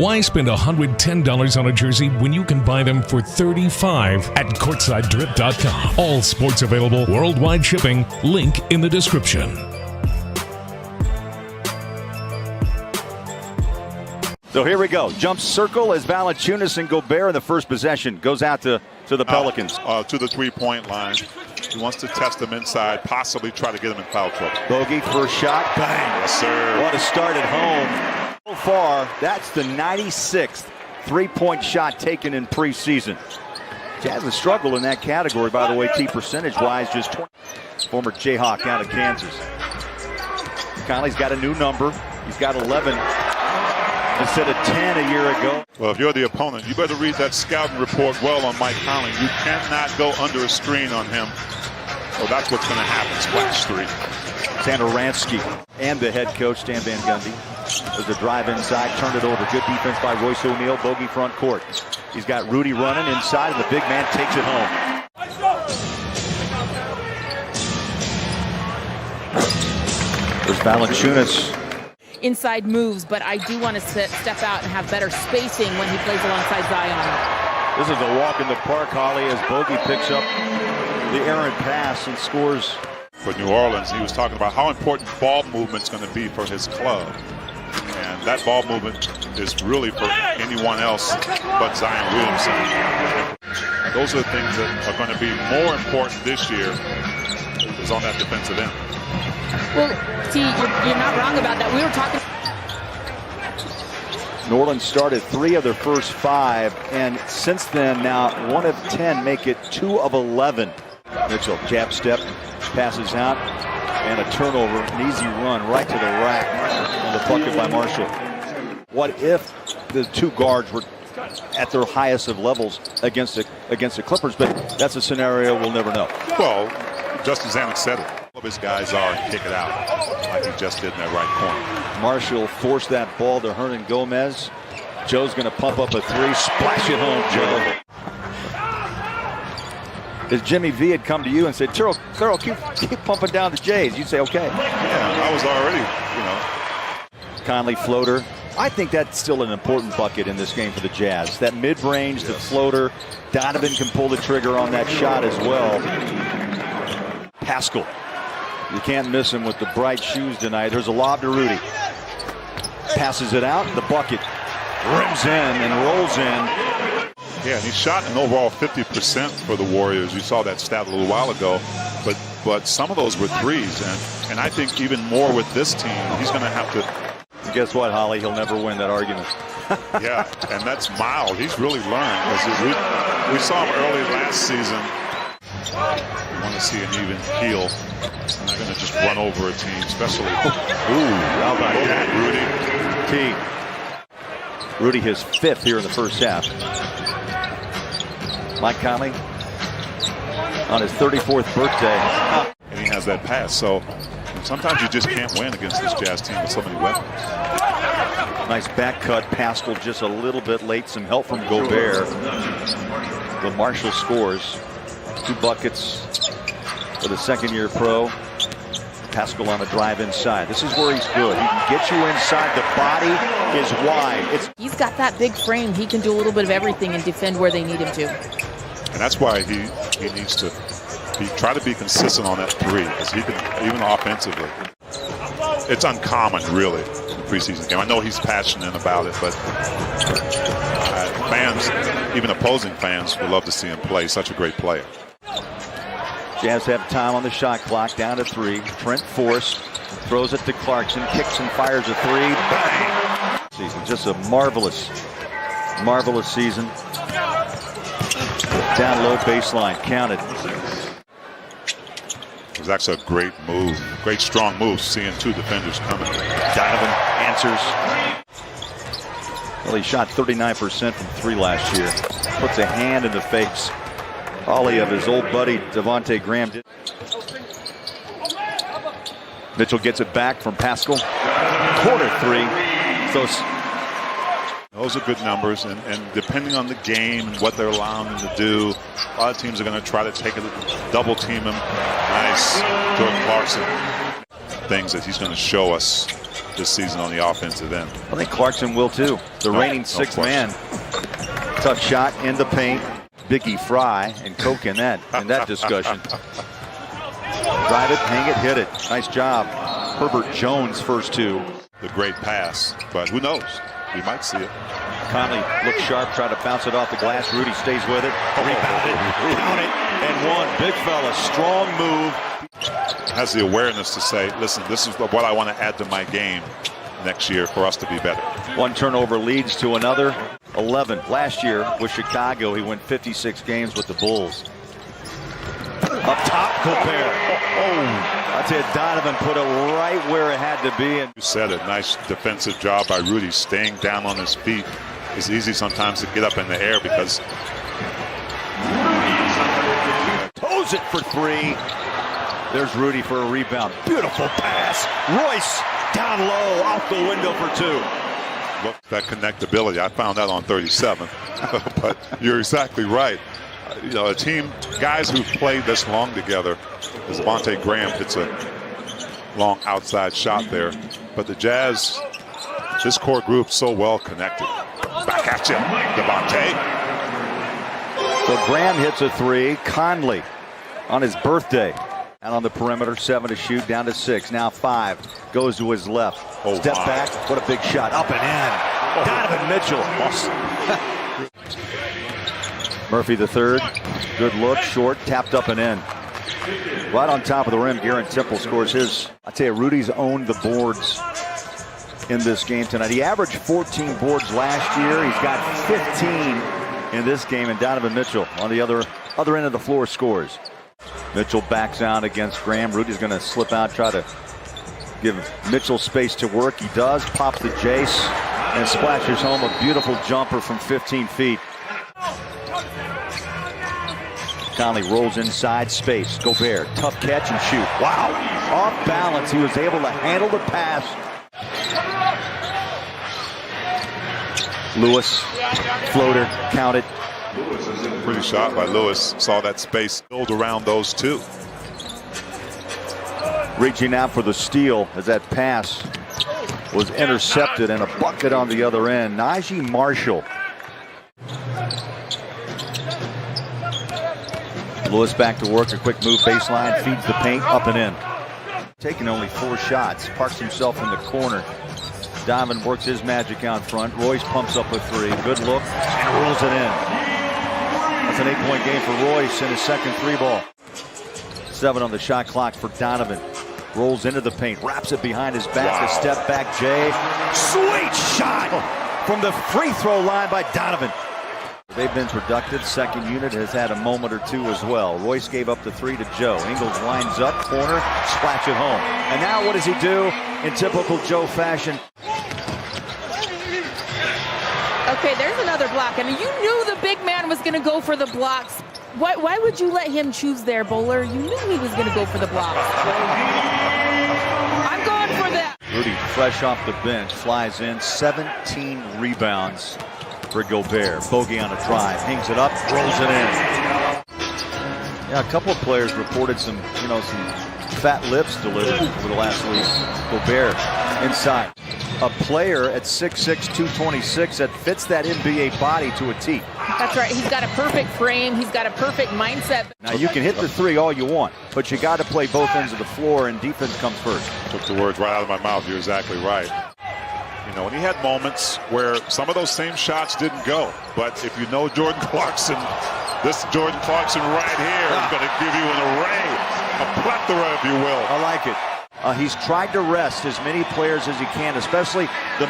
Why spend $110 on a jersey when you can buy them for $35 at CourtsideDrip.com? All sports available, worldwide shipping. Link in the description. So here we go. Jump circle as Valanciunas and Gobert in the first possession. Goes out to the Pelicans. To the three-point line. He wants to test them inside, possibly try to get them in foul trouble. Bogey, first shot. Bang. Yes, sir. What a start at home. So far, that's the 96th three-point shot taken in preseason. Jazz has struggled in that category, by the way, T percentage-wise, just 20. Former Jayhawk out of Kansas. Conley's got a new number. He's got 11 instead of 10 a year ago. Well, if you're the opponent, you better read that scouting report well on Mike Conley. You cannot go under a screen on him. So that's what's going to happen. Splash three. Sandaransky and the head coach, Stan Van Gundy. There's a drive inside, turned it over. Good defense by Royce O'Neal, bogey front court. He's got Rudy running inside, and the big man takes it home. There's Valanciunas. Inside moves, but I do want to step out and have better spacing when he plays alongside Zion. This is a walk in the park, Holly, as Bogey picks up the errant pass and scores. For New Orleans, he was talking about how important ball movement's going to be for his club. And that ball movement is really for anyone else but Zion Williamson. Those are the things that are going to be more important this year is on that defensive end. Well, see, you're not wrong about that. We were talking. New Orleans started 3 of their first 5, and since then, now 1 of 10 make it 2 of 11. Mitchell, jab step, passes out, and a turnover, an easy run right to the rack on the bucket by Marshall. What if the 2 guards were at their highest of levels against the Clippers? But that's a scenario we'll never know. Well, just as Zanuck said it. All of his guys are and kick it out like he just did in that right corner. Marshall forced that ball to Hernan Gomez. Joe's going to pump up a 3, splash it home, Joe. If Jimmy V had come to you and said, Carol, keep pumping down the Jays, you'd say, okay. Yeah, I was already, Conley floater. I think that's still an important bucket in this game for the Jazz. That mid-range, the floater. Donovan can pull the trigger on that shot as well. Pascal. You can't miss him with the bright shoes tonight. There's a lob to Rudy. Passes it out. The bucket rims in and rolls in. Yeah, and he shot an overall 50% for the Warriors. You saw that stat a little while ago. But some of those were threes. And I think even more with this team, he's going to have to. Guess what, Holly? He'll never win that argument. Yeah, and that's mild. He's really learned. We saw him early last season. You want to see an even heel. I'm not going to just run over a team, especially. Ooh, how about that, Rudy? Rudy his 5th here in the first half. Mike Conley on his 34th birthday. And he has that pass, so sometimes you just can't win against this Jazz team with so many weapons. Nice back cut. Pascal just a little bit late. Some help from Gobert. But Marshall scores. 2 buckets for the second-year pro. Pascal on a drive inside. This is where he's good. He can get you inside. The body is wide. He's got that big frame. He can do a little bit of everything and defend where they need him to. And that's why he needs to try to be consistent on that 3, because he can, even offensively. It's uncommon, really, in the preseason game. I know he's passionate about it, but fans, even opposing fans, would love to see him play. Such a great player. Jazz have time on the shot clock, down to 3. Trent Forrest throws it to Clarkson, kicks and fires a 3. Bang! Season, just a marvelous season. Down low baseline, counted. It was actually a great move, great strong move, seeing 2 defenders coming. Donovan answers. Well, he shot 39% from 3 last year. Puts a hand in the face. Ollie of his old buddy Devontae Graham. Mitchell gets it back from Pascal. Corner 3. So those are good numbers, and depending on the game and what they're allowing him to do, a lot of teams are going to try to take a double team him. Nice, Jordan Clarkson. Things that he's going to show us this season on the offensive end. I think Clarkson will too. The reigning sixth man. Tough shot in the paint. Biggie Fry and Coke in that discussion. Drive it, hang it, hit it. Nice job. Herbert Jones first two. The great pass, but who knows? We might see it. Conley looks sharp, try to bounce it off the glass. Rudy stays with it. Rebounded, count it, and one. Big fella, strong move. Has the awareness to say, listen, this is what I want to add to my game next year for us to be better. One turnover leads to another. 11 last year with Chicago. He won 56 games with the Bulls. Up top, Gobert. I tell you, Donovan put it right where it had to be. And you said it. Nice defensive job by Rudy, staying down on his feet. It's easy sometimes to get up in the air because toes it for three. There's Rudy for a rebound. Beautiful pass. Royce down low, out the window for two. Look, that connectability, I found that on 37. But you're exactly right. You know, a team, guys who've played this long together, as Devontae Graham hits a long outside shot there. But the Jazz, this core group, so well connected. Back at you, Devontae. So Graham hits a three. Conley on his birthday. Out on the perimeter, 7 to shoot, down to 6. Now 5. Goes to his left. Step back. What a big shot. Up and in. Donovan Mitchell. Murphy the third. Good look. Short. Tapped up and in. Right on top of the rim, Garrett Temple scores his. I tell you, Rudy's owned the boards in this game tonight. He averaged 14 boards last year. He's got 15 in this game. And Donovan Mitchell on the other end of the floor scores. Mitchell backs out against Graham. Rudy's going to slip out, try to give Mitchell space to work. He does. Pops the Jace and splashes home a beautiful jumper from 15 feet. Conley rolls inside space. Gobert, tough catch and shoot. Wow. Off balance. He was able to handle the pass. Lewis, floater, counted. Pretty shot by Lewis. Saw that space build around those two. Reaching out for the steal as that pass was intercepted and a bucket on the other end. Najee Marshall. Lewis back to work. A quick move baseline. Feeds the paint. Up and in. Taking only 4 shots. Parks himself in the corner. Donovan works his magic out front. Royce pumps up a 3. Good look and rolls it in. That's an 8-point game for Royce in his second 3-ball. 7 on the shot clock for Donovan. Rolls into the paint, wraps it behind his back. Wow. A step back, Jay. Sweet shot from the free throw line by Donovan. They've been productive. Second unit has had a moment or two as well. Royce gave up the 3 to Joe. Ingles lines up, corner, splash it home. And now what does he do in typical Joe fashion? Okay, there's another block. I mean, you knew the big man was going to go for the blocks. Why would you let him choose there, Bowler? You knew he was going to go for the blocks. I'm going for that. Rudy, fresh off the bench, flies in. 17 rebounds for Gobert. Bogey on a drive, hangs it up, rolls it in. Yeah, a couple of players reported some fat lips delivered over the last week. Gobert inside. A player at 6'6", 226 that fits that NBA body to a T. That's right. He's got a perfect frame. He's got a perfect mindset. Now, you can hit the 3 all you want, but you got to play both ends of the floor, and defense comes first. Took the words right out of my mouth. You're exactly right. You know, and he had moments where some of those same shots didn't go. But if you know Jordan Clarkson, this Jordan Clarkson right here is going to give you an array, a plethora, if you will. I like it. He's tried to rest as many players as he can, especially the